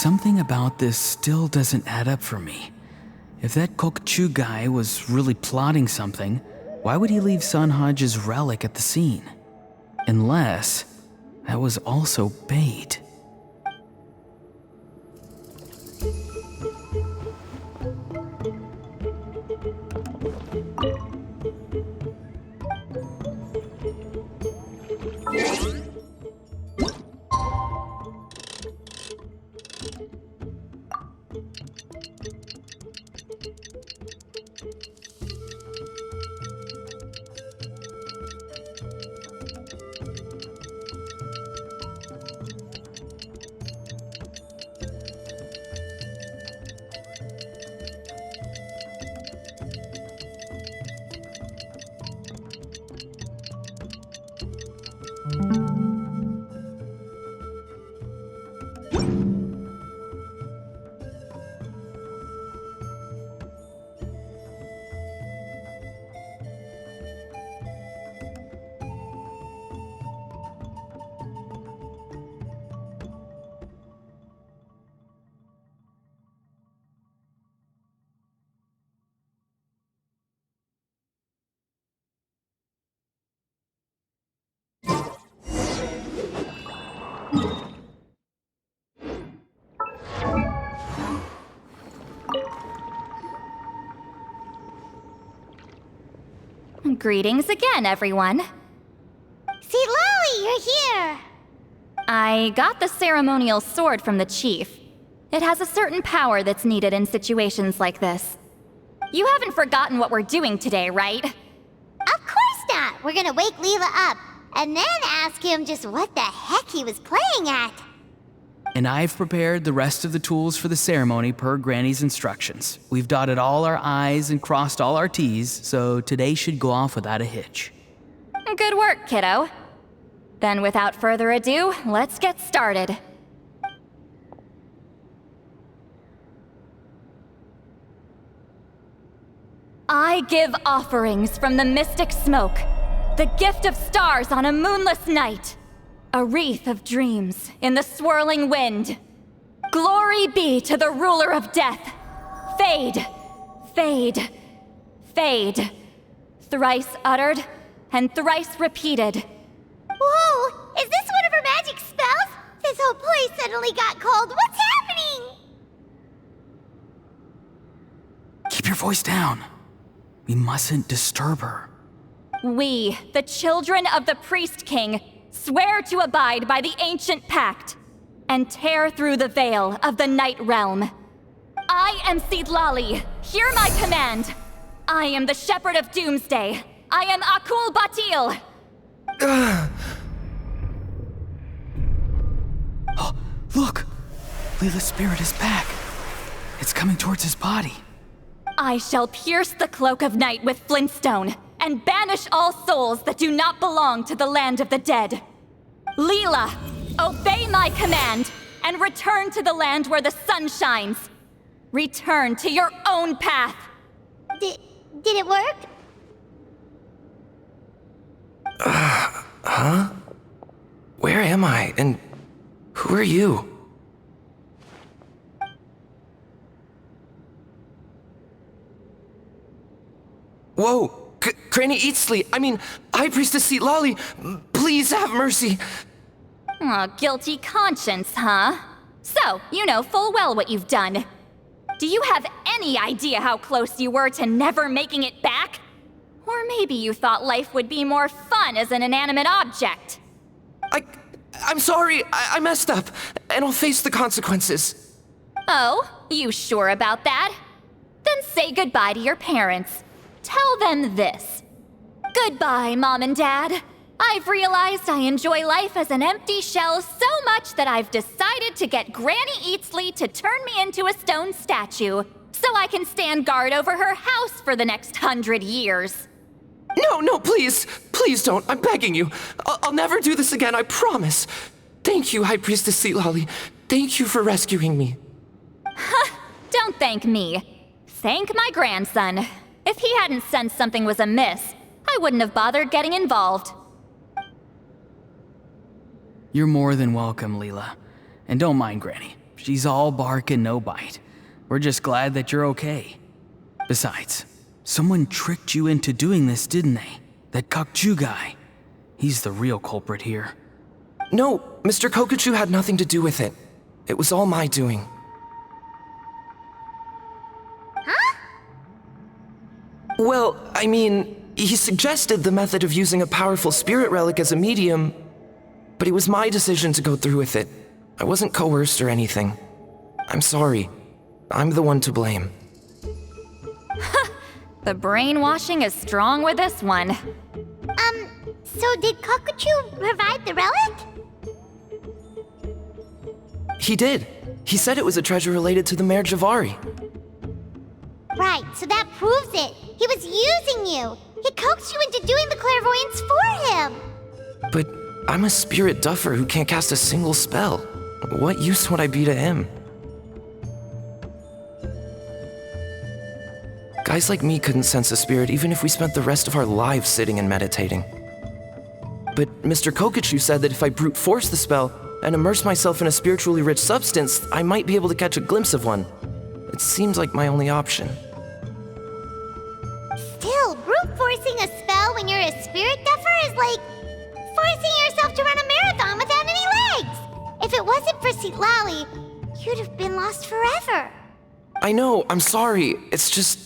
Something about this still doesn't add up for me. If that Kokchu guy was really plotting something, why would he leave Sanhage's relic at the scene? Unless that was also bait. Greetings again, everyone. See, Lolly, you're here! I got the ceremonial sword from the chief. It has a certain power that's needed in situations like this. You haven't forgotten what we're doing today, right? Of course not! We're gonna wake Leela up, and then ask him just what the heck he was playing at. And I've prepared the rest of the tools for the ceremony per Granny's instructions. We've dotted all our I's and crossed all our T's, so today should go off without a hitch. Good work, kiddo. Then without further ado, let's get started. I give offerings from the mystic smoke, the gift of stars on a moonless night. A wreath of dreams in the swirling wind. Glory be to the ruler of death. Fade, fade, fade. Thrice uttered and thrice repeated. Whoa! Is this one of her magic spells? This whole place suddenly got cold. What's happening? Keep your voice down. We mustn't disturb her. We, the children of the Priest King, swear to abide by the ancient pact and tear through the veil of the Night Realm. I am Seedlali. Hear my command. I am the Shepherd of Doomsday. I am Akul Batil. Oh, look! Leela's spirit is back. It's coming towards his body. I shall pierce the cloak of night with flintstone and banish all souls that do not belong to the land of the dead. Leela, obey my command and return to the land where the sun shines. Return to your own path. Did it work? Huh? Where am I? And who are you? Whoa! Granny Eatsley, High Priestess Seatlali, please have mercy. Aw, guilty conscience, huh? So, you know full well what you've done. Do you have any idea how close you were to never making it back? Or maybe you thought life would be more fun as an inanimate object. I'm sorry, I messed up, and I'll face the consequences. Oh, you sure about that? Then say goodbye to your parents. Tell them this. Goodbye, Mom and Dad. I've realized I enjoy life as an empty shell so much that I've decided to get Granny Eatsley to turn me into a stone statue, so I can stand guard over her house for the next 100 years. No, please. Please don't. I'm begging you. I'll never do this again, I promise. Thank you, High Priestess Seatlali. Thank you for rescuing me. Don't thank me. Thank my grandson. If he hadn't sensed something was amiss, I wouldn't have bothered getting involved. You're more than welcome, Leela. And don't mind Granny. She's all bark and no bite. We're just glad that you're okay. Besides, someone tricked you into doing this, didn't they? That Kokchu guy. He's the real culprit here. No, Mr. Kokuchu had nothing to do with it. It was all my doing. Huh? Well, I mean, he suggested the method of using a powerful spirit relic as a medium, but it was my decision to go through with it. I wasn't coerced or anything. I'm sorry. I'm the one to blame. The brainwashing is strong with this one. So did Kokuchu provide the relic? He did. He said it was a treasure related to the Mare Javari. Right, so that proves it. He was using you. He coaxed you into doing the clairvoyance for him. But I'm a spirit duffer who can't cast a single spell. What use would I be to him? Guys like me couldn't sense a spirit even if we spent the rest of our lives sitting and meditating. But Mr. Kokuchu said that if I brute force the spell and immerse myself in a spiritually rich substance, I might be able to catch a glimpse of one. It seems like my only option. Still, brute forcing a spell when you're a spirit duffer is like forcing yourself to run a marathon without any legs. If it wasn't for Citlali, you'd have been lost forever. I know, I'm sorry. It's just...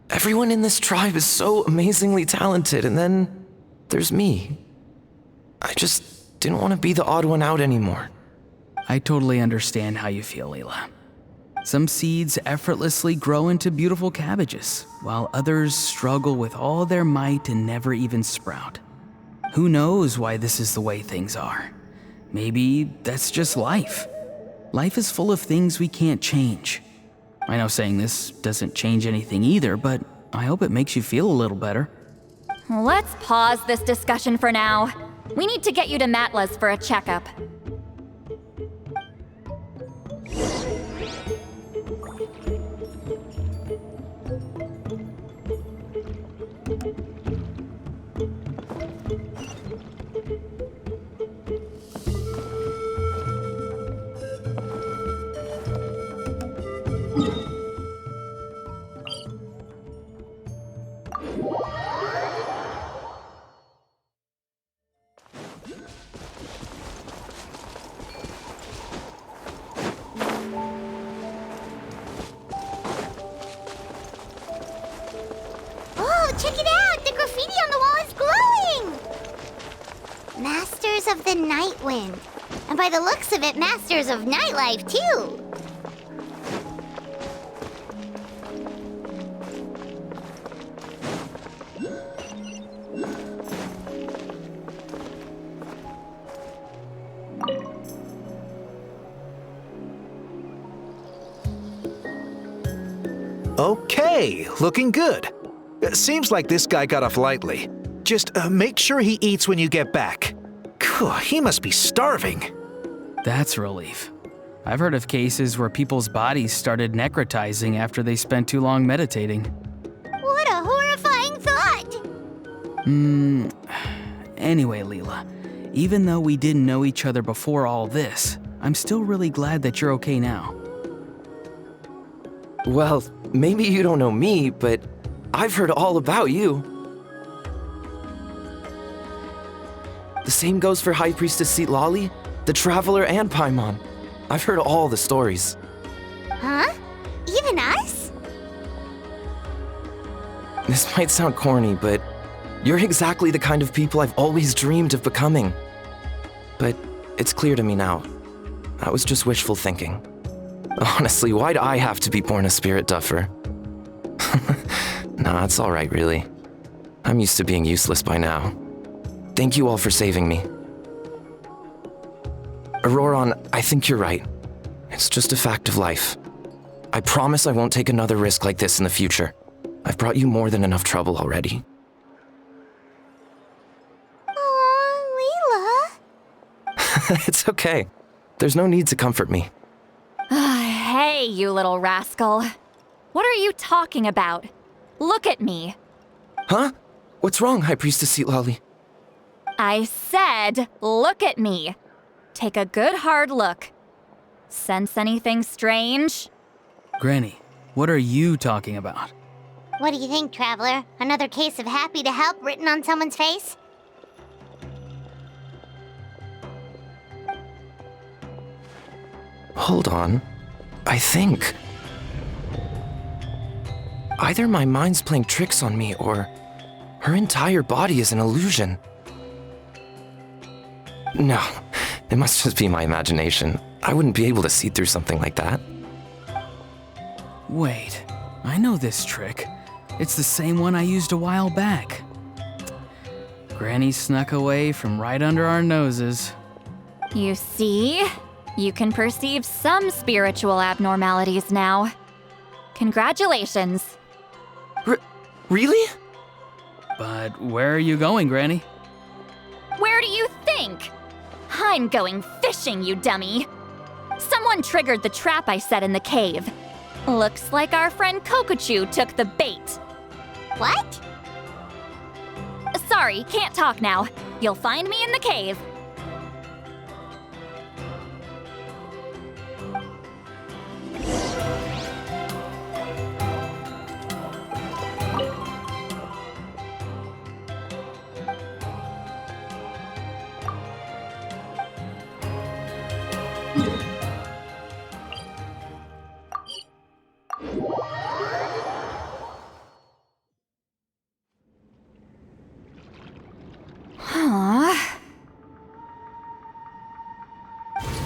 everyone in this tribe is so amazingly talented, and then there's me. I just didn't want to be the odd one out anymore. I totally understand how you feel, Leela. Some seeds effortlessly grow into beautiful cabbages, while others struggle with all their might and never even sprout. Who knows why this is the way things are? Maybe that's just life. Life is full of things we can't change. I know saying this doesn't change anything either, but I hope it makes you feel a little better. Let's pause this discussion for now. We need to get you to Matla's for a checkup. Oh, check it out! The graffiti on the wall is glowing! Masters of the Night Wind. And by the looks of it, Masters of Nightlife, too. Okay, looking good. Seems like this guy got off lightly. Just make sure he eats when you get back. Phew, he must be starving. That's a relief. I've heard of cases where people's bodies started necrotizing after they spent too long meditating. What a horrifying thought! Anyway, Leela, even though we didn't know each other before all this, I'm still really glad that you're okay now. Well, maybe you don't know me, but I've heard all about you. The same goes for High Priestess Citlali, the Traveler, and Paimon. I've heard all the stories. Huh? Even us? This might sound corny, but you're exactly the kind of people I've always dreamed of becoming. But it's clear to me now. That was just wishful thinking. Honestly, why'd I have to be born a spirit duffer? Nah, it's alright, really. I'm used to being useless by now. Thank you all for saving me. Auroron, I think you're right. It's just a fact of life. I promise I won't take another risk like this in the future. I've brought you more than enough trouble already. Aw, Leela. It's okay. There's no need to comfort me. Hey, you little rascal. What are you talking about? Look at me. Huh? What's wrong, High Priestess Citlali? I said, look at me. Take a good hard look. Sense anything strange? Granny, what are you talking about? What do you think, Traveler? Another case of happy to help written on someone's face? Hold on. I think. Either my mind's playing tricks on me, or her entire body is an illusion. No, it must just be my imagination. I wouldn't be able to see through something like that. Wait, I know this trick. It's the same one I used a while back. Granny snuck away from right under our noses. You see? You can perceive some spiritual abnormalities now. Congratulations. Really? But where are you going, Granny? Where do you think? I'm going fishing, you dummy. Someone triggered the trap I set in the cave. Looks like our friend Kokochu took the bait. What? Sorry, can't talk now. You'll find me in the cave.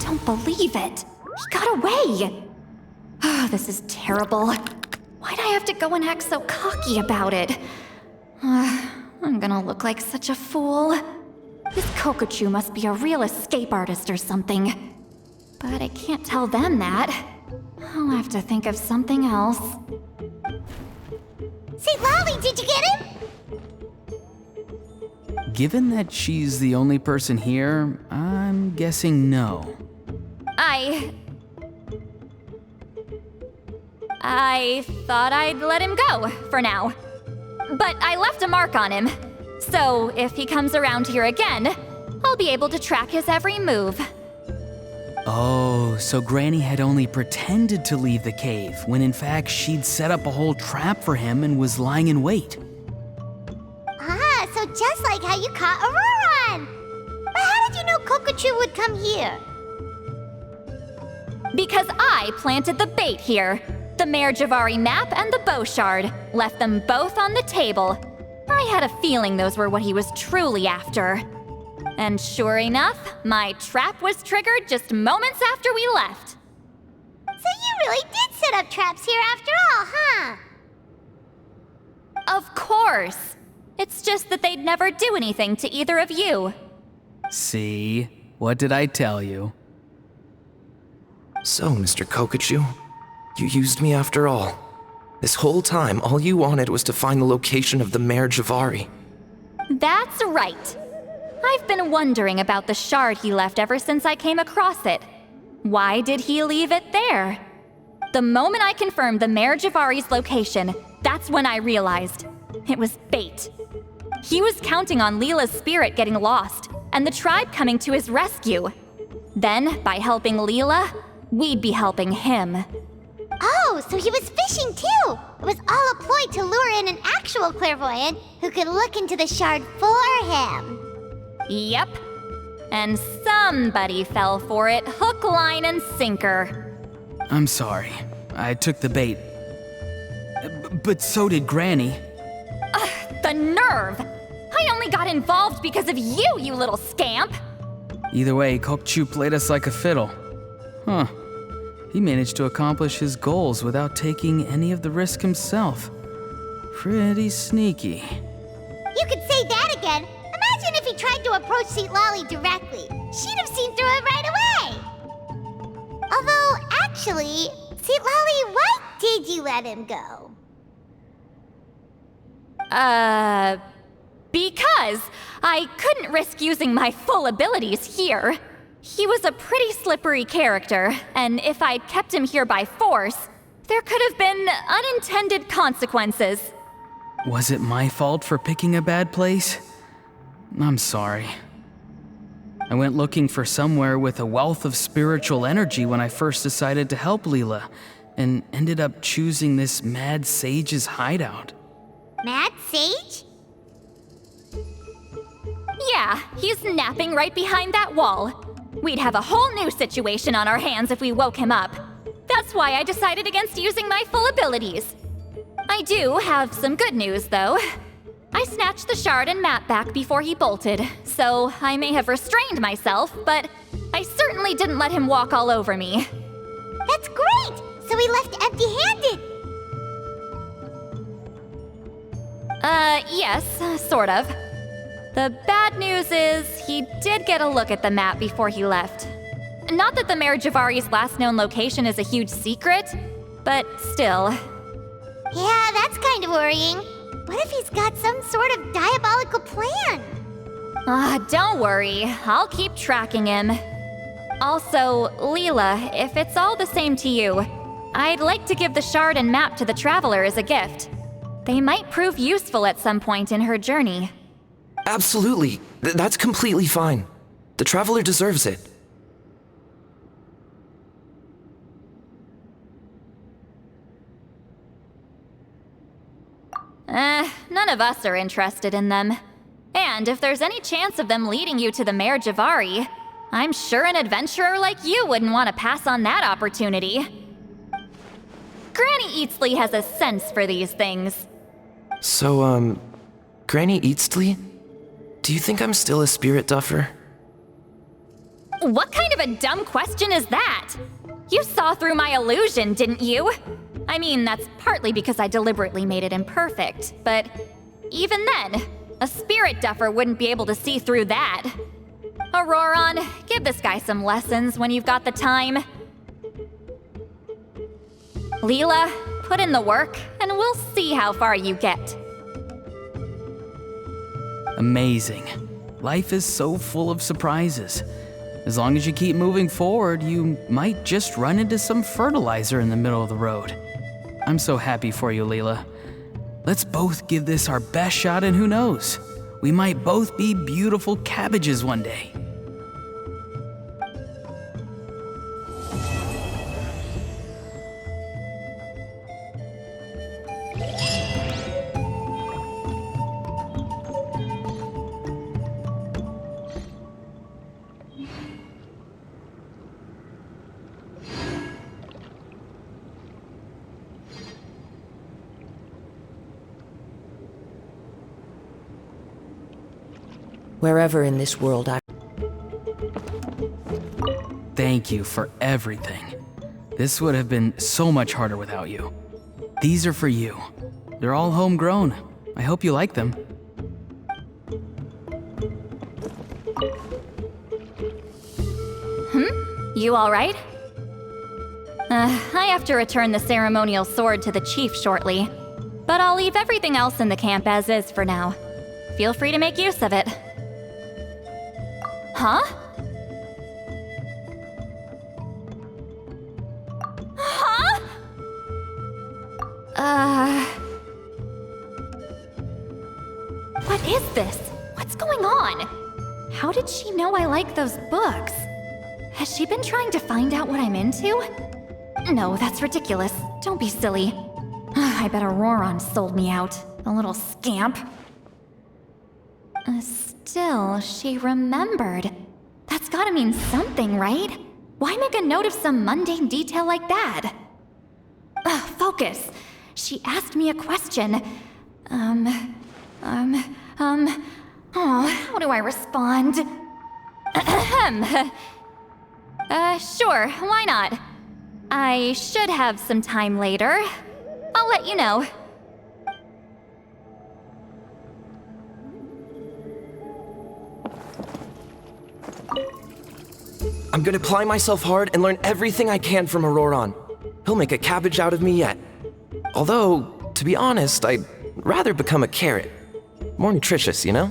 Don't believe it. He got away. Oh, this is terrible. Why'd I have to go and act so cocky about it? I'm gonna look like such a fool. This Kokochu must be a real escape artist or something. But I can't tell them that. I'll have to think of something else. St. Lolly, did you get him? Given that she's the only person here, I'm guessing no. I thought I'd let him go, for now. But I left a mark on him. So if he comes around here again, I'll be able to track his every move. Oh, so Granny had only pretended to leave the cave, when in fact she'd set up a whole trap for him and was lying in wait. Ah, so just like how you caught Auroron! But how did you know Kokochu would come here? Because I planted the bait here. The Mare Javari map and the bow shard. Left them both on the table. I had a feeling those were what he was truly after. And sure enough, my trap was triggered just moments after we left. So you really did set up traps here after all, huh? Of course. It's just that they'd never do anything to either of you. See? What did I tell you? So, Mr. Kokochu, you used me after all. This whole time, all you wanted was to find the location of the Mare Javari. That's right. I've been wondering about the shard he left ever since I came across it. Why did he leave it there? The moment I confirmed the Mare Javari's location, that's when I realized. It was bait. He was counting on Leela's spirit getting lost, and the tribe coming to his rescue. Then, by helping Leela, we'd be helping him. Oh, so he was fishing too! It was all a ploy to lure in an actual clairvoyant who could look into the shard for him. Yep. And somebody fell for it, hook, line, and sinker. I'm sorry. I took the bait. But so did Granny. The nerve! I only got involved because of you, you little scamp! Either way, Kokchu played us like a fiddle. Huh. He managed to accomplish his goals without taking any of the risk himself. Pretty sneaky. You could say that again. Imagine if he tried to approach St. Lolly directly. She'd have seen through it right away. Although, actually, St. Lolly, why did you let him go? Because I couldn't risk using my full abilities here. He was a pretty slippery character, and if I'd kept him here by force, there could have been unintended consequences. Was it my fault for picking a bad place? I'm sorry. I went looking for somewhere with a wealth of spiritual energy when I first decided to help Leela, and ended up choosing this mad sage's hideout. Mad Sage? Yeah, he's napping right behind that wall. We'd have a whole new situation on our hands if we woke him up. That's why I decided against using my full abilities. I do have some good news, though. I snatched the shard and map back before he bolted, so I may have restrained myself, but I certainly didn't let him walk all over me. That's great! So he left empty-handed! Yes, sort of. The bad news is, he did get a look at the map before he left. Not that the Mayor Javari's last known location is a huge secret, but still. Yeah, that's kind of worrying. What if he's got some sort of diabolical plan? Don't worry, I'll keep tracking him. Also, Leela, if it's all the same to you, I'd like to give the shard and map to the Traveler as a gift. They might prove useful at some point in her journey. Absolutely. That's completely fine. The Traveler deserves it. None of us are interested in them. And if there's any chance of them leading you to the Mayor Javari, I'm sure an adventurer like you wouldn't want to pass on that opportunity. Granny Eatsley has a sense for these things. So, Granny Eatsley? Do you think I'm still a spirit duffer? What kind of a dumb question is that? You saw through my illusion, didn't you? I mean, that's partly because I deliberately made it imperfect, but even then, a spirit duffer wouldn't be able to see through that. Auroron, give this guy some lessons when you've got the time. Leela, put in the work, and we'll see how far you get. Amazing. Life is so full of surprises. As long as you keep moving forward, you might just run into some fertilizer in the middle of the road. I'm so happy for you, Leela. Let's both give this our best shot, and who knows? We might both be beautiful cabbages one day. Wherever in this world I... Thank you for everything. This would have been so much harder without you. These are for you. They're all homegrown. I hope you like them. You all right? I have to return the ceremonial sword to the chief shortly, but I'll leave everything else in the camp as is for now. Feel free to make use of it. Huh? Huh? What is this? What's going on? How did she know I like those books? Has she been trying to find out what I'm into? No, that's ridiculous. Don't be silly. I bet Auroron sold me out. A little scamp. Still, she remembered. That's gotta mean something, right? Why make a note of some mundane detail like that? Focus. She asked me a question. How do I respond? Sure, why not? I should have some time later. I'll let you know. I'm gonna apply myself hard and learn everything I can from Auroron. He'll make a cabbage out of me yet. Although, to be honest, I'd rather become a carrot. More nutritious, you know?